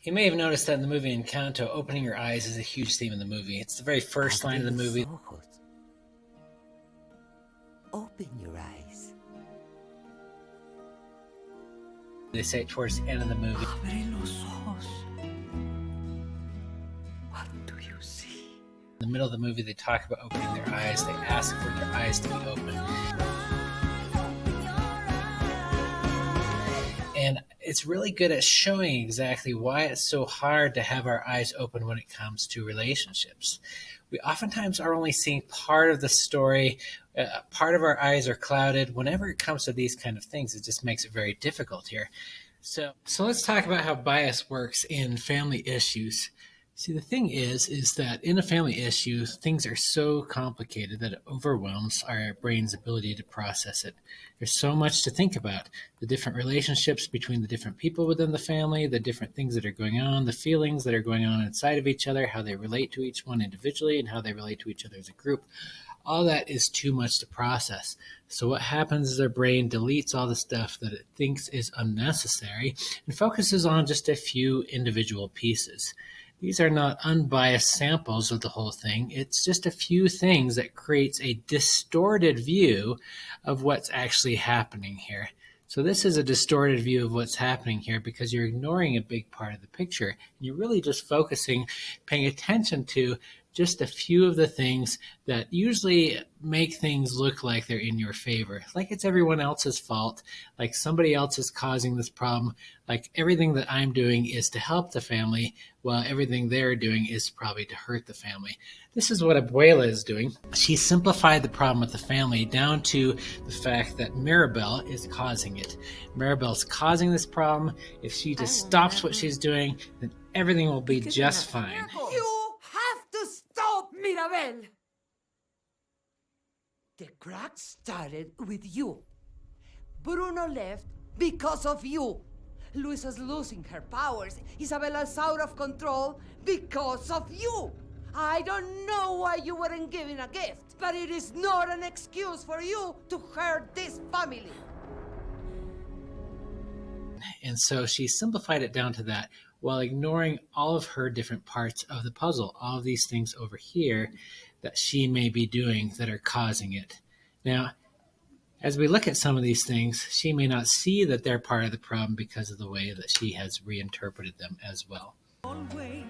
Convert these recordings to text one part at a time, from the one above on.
You may have noticed that in the movie Encanto, opening your eyes is a huge theme in the movie. It's the very first line of the movie. Open your eyes. They say it towards the end of the movie. Abre los ojos. What do you see? In the middle of the movie, they talk about opening their eyes. They ask for their eyes to be open. And it's really good at showing exactly why it's so hard to have our eyes open when it comes to relationships. We oftentimes are only seeing part of the story. Part of our eyes are clouded. Whenever it comes to these kind of things, it just makes it very difficult here. So let's talk about how bias works in family issues. See, the thing is that in a family issue, things are so complicated that it overwhelms our brain's ability to process it. There's so much to think about. The different relationships between the different people within the family, the different things that are going on, the feelings that are going on inside of each other, how they relate to each one individually, and how they relate to each other as a group. All that is too much to process. So what happens is our brain deletes all the stuff that it thinks is unnecessary and focuses on just a few individual pieces. These are not unbiased samples of the whole thing. It's just a few things that creates a distorted view of what's actually happening here. So this is a distorted view of what's happening here because you're ignoring a big part of the picture. And you're really just focusing, paying attention to just a few of the things that usually make things look like they're in your favor, like it's everyone else's fault, like somebody else is causing this problem, like everything that I'm doing is to help the family, while everything they're doing is probably to hurt the family. This is what Abuela is doing. She simplified the problem with the family down to the fact that Mirabel is causing it. Mirabel's causing this problem. If she just stops what she's doing, then everything will be just fine. Stop, Mirabel! The crack started with you. Bruno left because of you. Luisa's losing her powers. Isabella's out of control because of you. I don't know why you weren't given a gift, but it is not an excuse for you to hurt this family. And so she simplified it down to that, while ignoring all of her different parts of the puzzle, all of these things over here that she may be doing that are causing it. Now, as we look at some of these things, she may not see that they're part of the problem because of the way that she has reinterpreted them as well.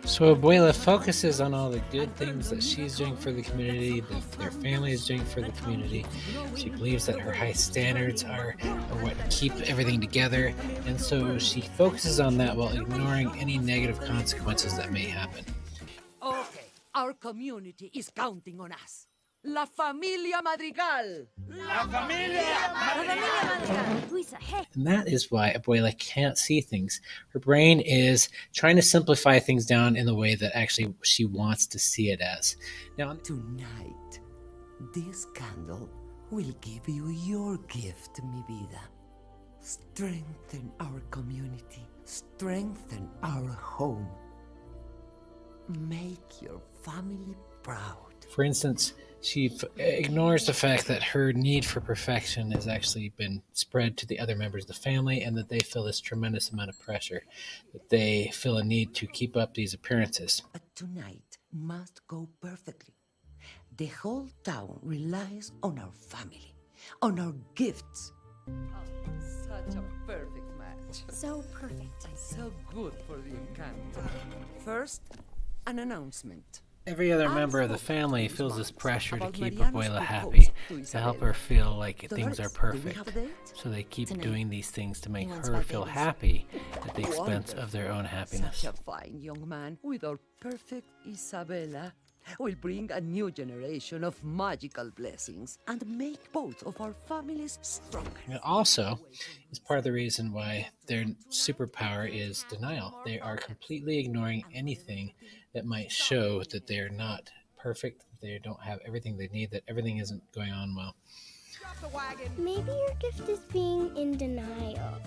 So Abuela focuses on all the good things that she's doing for the community, that their family is doing for the community. She believes that her high standards are what keep everything together, and so she focuses on that while ignoring any negative consequences that may happen. Okay, our community is counting on us. La familia Madrigal! La familia Madrigal! Luisa, hey! And that is why Abuela can't see things. Her brain is trying to simplify things down in the way that actually she wants to see it as. Now, tonight, this candle will give you your gift, mi vida. Strengthen our community. Strengthen our home. Make your family proud. for instance, she ignores the fact that her need for perfection has actually been spread to the other members of the family, and that they feel this tremendous amount of pressure, that they feel a need to keep up these appearances. But tonight must go perfectly. The whole town relies on our family, on our gifts. Oh, such a perfect match. So perfect. So good for the Encanto. First, an announcement. Every other member of the family feels this pressure to keep Abuela happy, to help her feel like things are perfect. So they keep doing these things to make her feel happy at the expense of their own happiness. Such a fine young man with our perfect Isabella will bring a new generation of magical blessings and make both of our families stronger. It also is part of the reason why their superpower is denial. They are completely ignoring anything that might show that they're not perfect, they don't have everything they need, that everything isn't going on well. Maybe your gift is being in denial.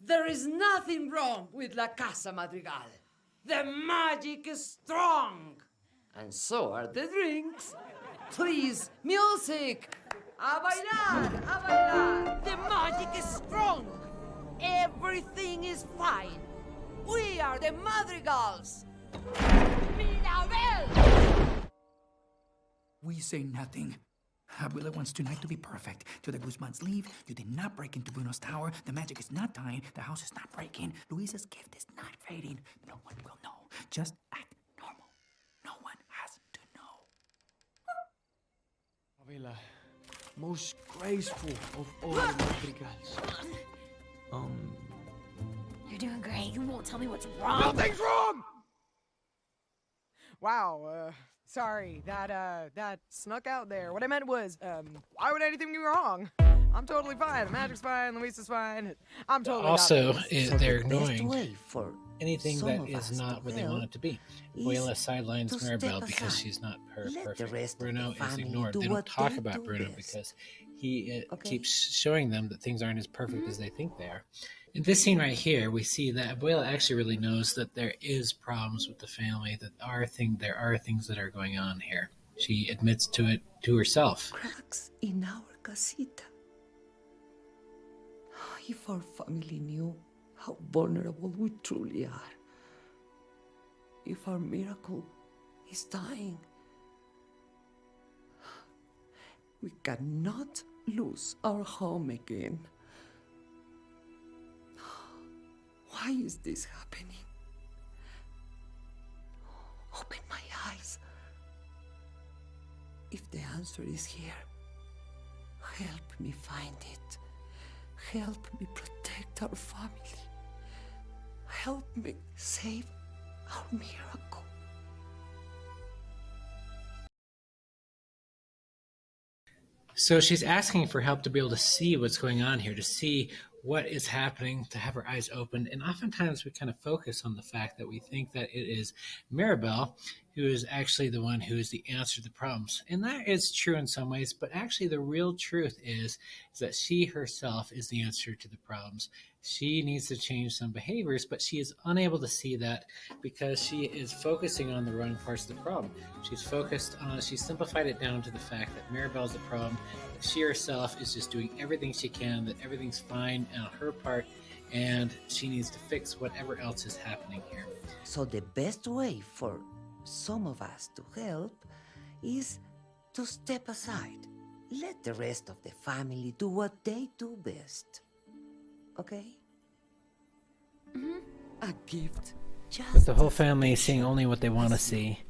There is nothing wrong with La Casa Madrigal. The magic is strong. And so are the drinks. Please, music! A bailar! A bailar! The magic is strong! Everything the madrigals! We say nothing. Abuela wants tonight to be perfect. Till the Guzmans leave, you did not break into Bruno's tower. The magic is not dying. The house is not breaking. Luisa's gift is not fading. No one will know. Just act normal. No one has to know. Abuela, most graceful of all the madrigals. You're doing great. You won't tell me what's wrong. Nothing's wrong! Wow, sorry, that snuck out there. What I meant was, why would anything be wrong? I'm totally fine. The magic's fine, Luisa's fine. I'm totally Also, not they're the best ignoring way for anything some that of is us not to what they help want it to be. is Abuela sidelines to step Mirabel because aside. she's not Let the perfect. rest of the Bruno is family ignored. do They don't what talk they about do Bruno best. because he Okay. keeps showing them that things aren't as perfect as they think they are. In this scene right here, we see that Abuela actually really knows that there is problems with the family, that there are things that are going on here. She admits to it to herself. Cracks in our casita. If our family knew how vulnerable we truly are. If our miracle is dying. We cannot lose our home again. Why is this happening? Open my eyes. If the answer is here, help me find it. Help me protect our family. Help me save our miracle. So she's asking for help to be able to see what's going on here, to see what is happening, to have her eyes opened. And oftentimes we kind of focus on the fact that we think that it is Mirabel who is actually the one who is the answer to the problems. And that is true in some ways, but actually the real truth is that she herself is the answer to the problems. She needs to change some behaviors, but she is unable to see that because she is focusing on the wrong parts of the problem. She's simplified it down to the fact that Mirabel is the problem, that she herself is just doing everything she can, that everything's fine on her part, and she needs to fix whatever else is happening here. So the best way for some of us to help is to step aside. Let the rest of the family do what they do best. Okay? A gift. Just With the whole family seeing only what they want to see,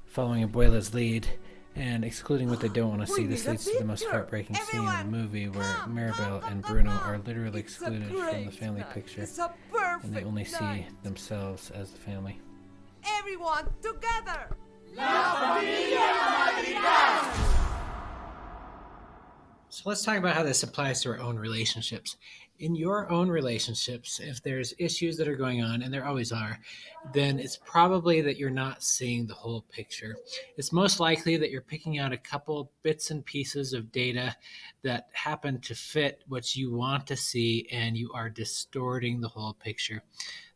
following Abuela's lead, and excluding what they don't want to see, this leads to the most heartbreaking scene in the movie where Mirabel and Bruno are literally excluded from the family picture, It's a and they perfect only see night. themselves as the family. Everyone together! So let's talk about how this applies to our own relationships. In your own relationships, if there's issues that are going on, and there always are, then it's probably that you're not seeing the whole picture. It's most likely that you're picking out a couple bits and pieces of data that happen to fit what you want to see, and you are distorting the whole picture.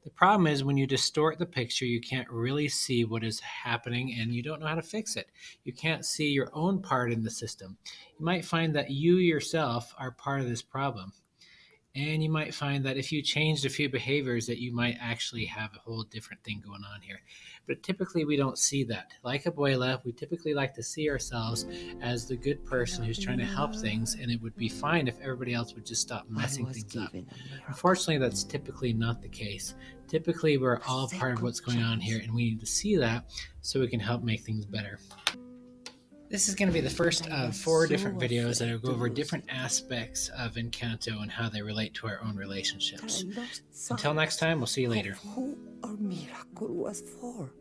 The problem is when you distort the picture, you can't really see what is happening and you don't know how to fix it. You can't see your own part in the system. You might find that you yourself are part of this problem. And you might find that if you changed a few behaviors that you might actually have a whole different thing going on here. But typically we don't see that. Like Abuela, we typically like to see ourselves as the good person who's trying to help things, and it would be fine if everybody else would just stop messing things up. Unfortunately, that's typically not the case. Typically, we're all part of what's going on here, and we need to see that so we can help make things better. This is going to be the first of 4 different videos that will go over different aspects of Encanto and how they relate to our own relationships. Until next time, we'll see you later. Who our miracle was for.